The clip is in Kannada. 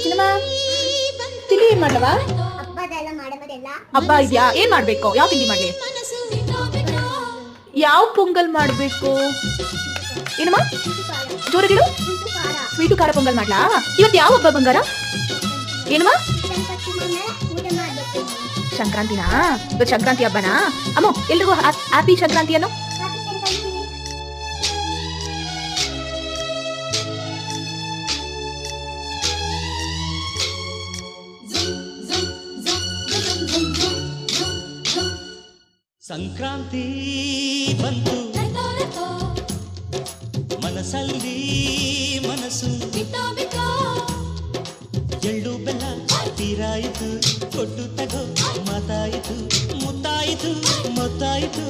ಸಿನಿಮಾ ತಿಳಿ ಏನ್ ಮಾಡ್ಲವಾ? ಹಬ್ಬ ಇದ್ಯಾ? ಏನ್ ಮಾಡ್ಬೇಕು? ಯಾವ ತಿಂಡಿ ಮಾಡ್ಲಿ? ಯಾವ ಪೊಂಗಲ್ ಮಾಡ್ಬೇಕು? ಏನಮ್ಮ ಜೋರಾಗಿಡು. ಸ್ವೀಟು ಖಾರ ಪೊಂಗಲ್ ಮಾಡ್ಲಾ? ಇವತ್ತು ಯಾವ ಹಬ್ಬ ಬಂಗಾರ? ಏನಮ್ಮ ಸಂಕ್ರಾಂತಿನಾ? ಇವತ್ತು ಸಂಕ್ರಾಂತಿ ಹಬ್ಬನಾ? ಅಮ್ಮ ಎಲ್ರಿಗೂ ಹ್ಯಾಪಿ ಸಂಕ್ರಾಂತಿ ಅನ್ನೋ. ಸಂಕ್ರಾಂತಿ ಬಂತು ಮನಸ್ಸಲ್ಲಿ ಮನಸ್ಸು ಎಳ್ಳು ಬೆಲ್ಲ ತೀರಾಯಿತು ಕೊಟ್ಟು ತಗೋ ಮಾತಾಯಿತು ಮುತ್ತಾಯಿತು ಮೊತ್ತಾಯಿತು